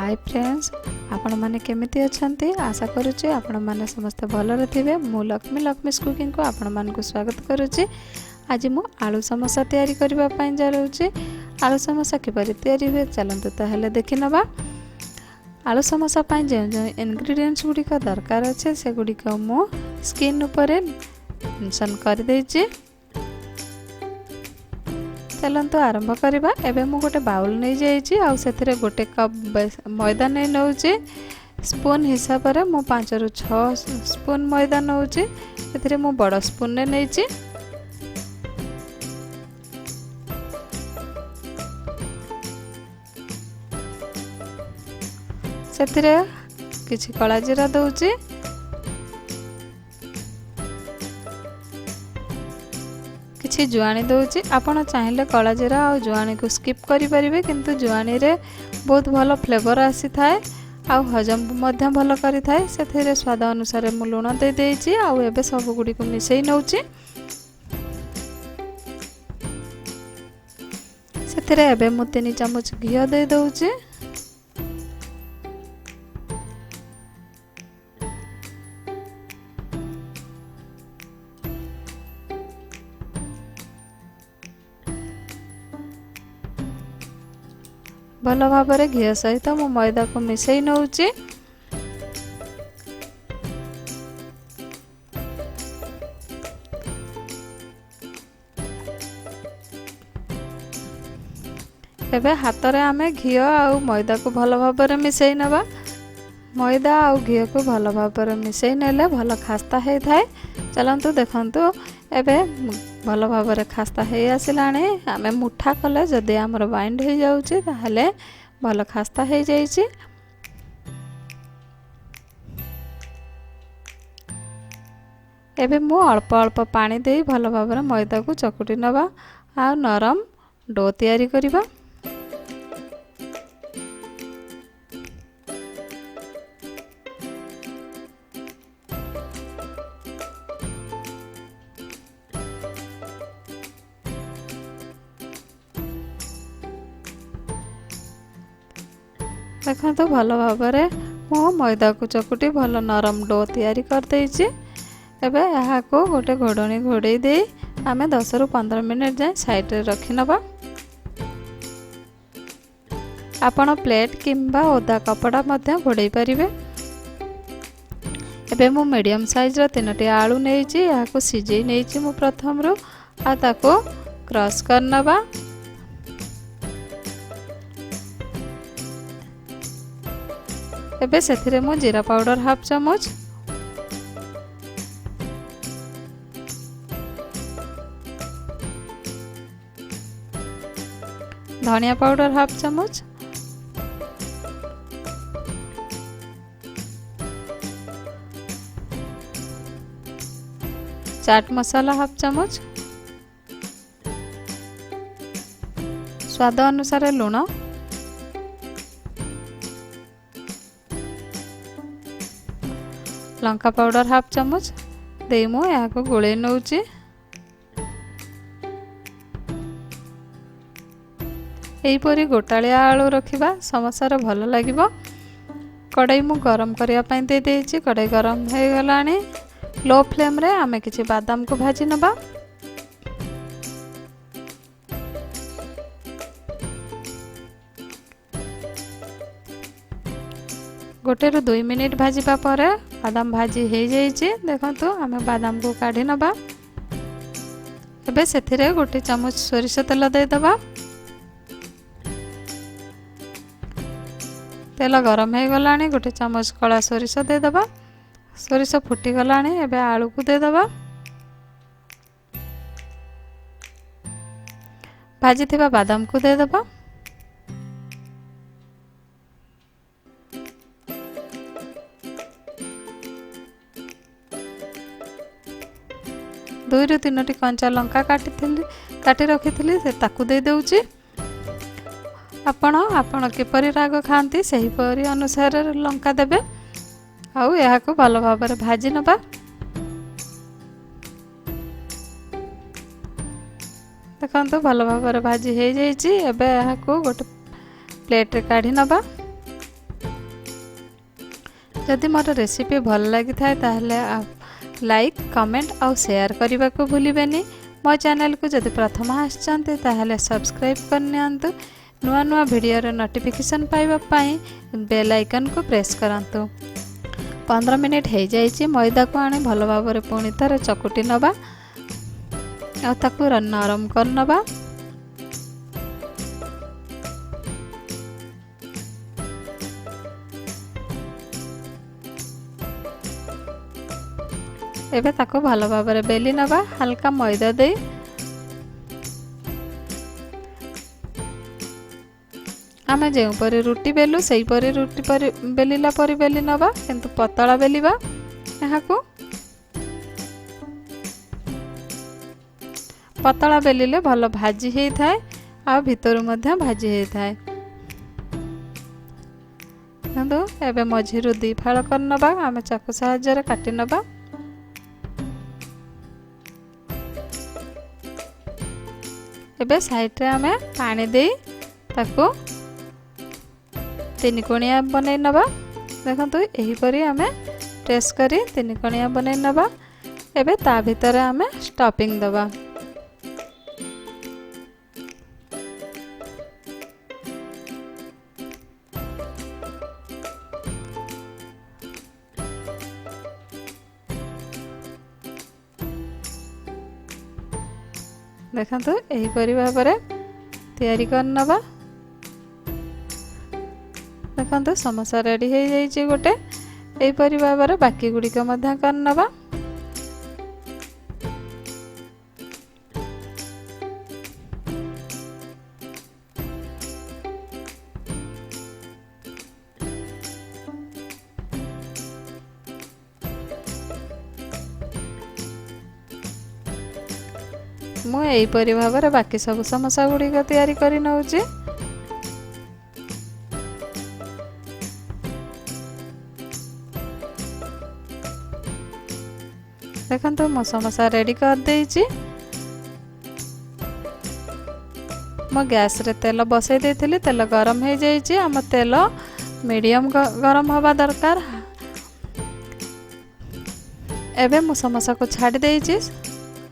Hi friends आपण माने केमिति अछंती आशा करूची आपण माने समस्त भलरे थिबे। मु लक्ष्मी कुकिंग को आपण मान को स्वागत करूची। आज मु आलू समोसा तयारी करबा पई जा रहूची। आलू समोसा किपरि तयारी हुए चलंतु ताहले देखि नबा। आलू समोसा पई जे इंग्रेडिएंट्स गुडी का दरकार अछि से गुडी को मु स्क्रीन ऊपर मेंशन कर देछि। चलंतु आरंभ करबा। एबे मु गोटे बाउल नै जाइछि आ सेथिरे गोटे कप मैदा नै नउछि। स्पून हिसाब रे मु 5 रु 6 स्पून मैदा नउछि। सेथिरे मु बड़ स्पून ने नैछि। सेथिरे किछि कला जीरा दउछि। किछि जुआनी दउछि। आपण चाहिले कला जीरा और जुआनी को स्किप करि परिबे, किंतु जुआनी रे बहुत भलो फ्लेवर आसी थाए आ हजम मध्य भलो करि थाए। सेथिरे स्वाद अनुसार मु लूण दे देछि आ एबे सब गुडी को मिसई नउछि। सेथिरे एबे मु 3 चम्मच घी दे दउछि। भल भाव घी सहित मु मैदा को मिसई नउछि। एबे हाथ रे आमे घी आ मैदा को भल भाव मिसई नबा। मैदा आ घी को भल भाव मिसई नेले भल खास्ता हे थाए। चलंतु देखंतु एबे भल भाव खास्ता हे आसिलाने। आमे मुठा कले जदि हमर बाइंड हे जाउछि ताहले भल खास्ता हे जाइछि। एबे मु अल्प अल्प पानी देई भल भाव मैदा को चकुटी नबा आ नरम डो तयारी करिबा। देखो भल भाव मो मैदा को चकुटी भल नरम डो तैयारी कर देछि। एबे यहाँ को गोटे घोड़नी घोड़े दे आमे 10 रु 15 मिनट जाए साइड रे रखि नबा। आपण प्लेट किंबा ओदा कपड़ा मध्य घोड़े परिबे। एबे मु मीडियम साइज रो 3टी आलू नेछि। यहाँ को सिझे नेछि मु प्रथम रो आ ताको क्रश कर नबा। एबे सेथिरे मु जीरा पाउडर हाफ चम्मच, धनिया पाउडर हाफ चम्मच, चाट मसाला हाफ चम्मच, स्वाद अनुसार लूण, लंका पाउडर हाफ चम्मच दे मु यहाँ को गोले नउछि। एहीपरि गोटालिया आलू रखिबा समोसा भल लागिबो। कड़ाई मु गरम करिया पई दे देछि। कड़ाई गरम हे गलानी। लो फ्लेम रे आमे किछि बादाम को भाजी नबा। गोटे रु 2 मिनिट भाजीबा परे बादाम भाजी हे जाइछि। देखंतु आमे बादाम को काढी नबा। एबे सेथिरे गोटे चम्मच सोरिष तेल दे दबा। तेल गरम हे गलानी। गोटे चम्मच कला सोरिष दे दबा। सोरिष फुटी गलानी। एबे आलू को दे दबा। भाजी थिबा बादाम को दे दबा। दुई रु 3टी कंचा लंका काटी रखी से ताकू दे देउछि। आपण किपरि राग खांती सही परि अनुसार लंका देबे। आउ यहाँ को भल भाव भाजी नबा। देखंतु भल भाव भाजी हे जाइछि। एबे यहाँ को गोटे प्लेट रे काढी नबा। जदि मोर रेसिपी भल लगी थाए ताहले लाइक कमेंट और शेयर करने को भूलिबेनी। मो चैनल को जदि प्रथम आसचंते ताहले सब्सक्राइब करनियंतु। नुआ नुआ वीडियो रे नोटिफिकेशन पाइबा पाई बेल आइकन को प्रेस करंतु। 15 मिनिट हो जाइए। मैदा को आनी भल भाव में पुणी थरे चकुटी नबा और ताकू नरम कर नबा। एबे ताको भल भाव में बेली नबा हल्का मैदा दे। आमे जो परी रुटी बेलु से परी रुटी परी बेलिला परी बेली नबा किंतु पतला बेलिबा। यहाँ को पतला बेलिले भल भाजी हे थाए आ भितर मध्य भाजी हे थाए। किंतु एबे मझिरु दी फाळ कर नबा। आमे चाकू सहायता रे काटी नबा। एबे साइड रे आमे पानी दे ताको 3 कोणिया बनै नबा। देखंतु एही परी आमे प्रेस करी 3 कोणिया बनै नबा। एबे ता भीतर आमे स्टफिंग दबा। देखंतु एही परी भाबरे तयारी कर नबा। देखंतु समोसा रेडी हो जाइए। गोटे एही परी भाबरे बाकी गुडी को मध्य कर नबा। मु एही परी भाबरे बाकी सब समोसा गुडी को तयारी करी नउची। देखंतु मो समोसा रेडी कर देइची। मो गैस रे तेल बसई देथिली। तेल गरम हो जाइए। आम तेल मीडियम गरम हवा दरकार। एबे मो समोसा को छाड़ी देइची।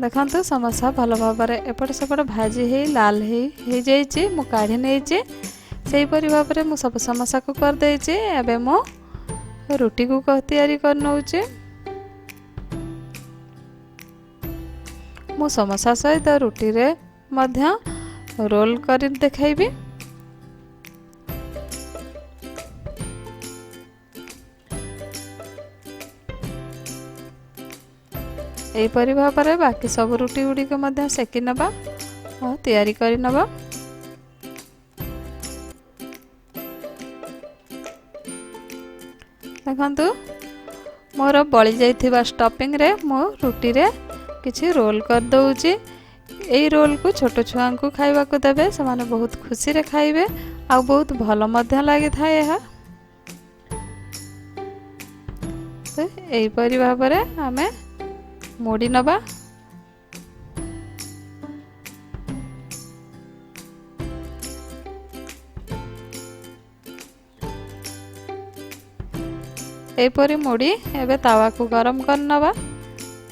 देखंतु समोसा भल भाव में एपट सेपट भाजी हे लाल हे जाइए। मु काढ़ी नेइची। सेही परी भाव में मु सब समोसा को कर देइची। एबे मो रुटी को तैयारी कर नउची। मु समोसा सहित रुटी रे मध्य रोल कर देखाइबी। एही परी भाव में बाकी सब रुटी गुडी को मध्य सेकी नबा और तैयारी करी नबा। देखंतु मोर बळी जाइथिबा स्टफिंग रे मो रुटी रे किछि रोल कर दउची। एही रोल को छोट छुआ को खाइबा को देबे। से माने बहुत खुशी रे खाइबे आ बहुत भल मध्य लागि थाए। यह तो एही परी भाव में आमे मोड़ी नबा। एही परी मोड़ी एबे तावा को गरम कर नबा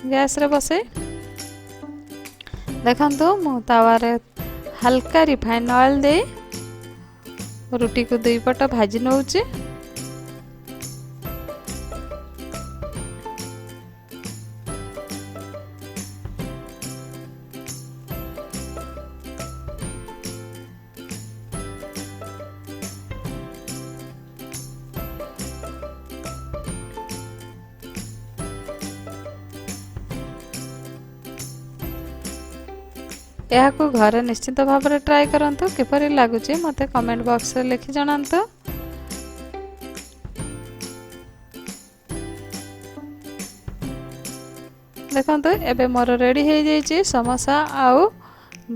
गैस रे बसे। देखंतु मु तावा रे हल्का रिफाइन ऑयल दे रुटी को दुई पट भाजी नउची। यह को घरे निश्चित भाव में ट्राई करंतु। किपरि लागुची मते कमेंट बॉक्स रे लिखि जणांतु। देखंतु एबे मोर रेडी हो जाइए समोसा आउ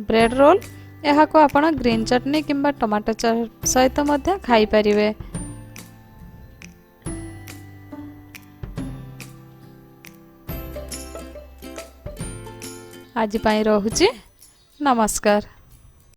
ब्रेड रोल। यह को आपण ग्रीन चटनी किंबा टमाटो सहित मध्य खाई परिवे। आज पाई रहुची। नमस्कार।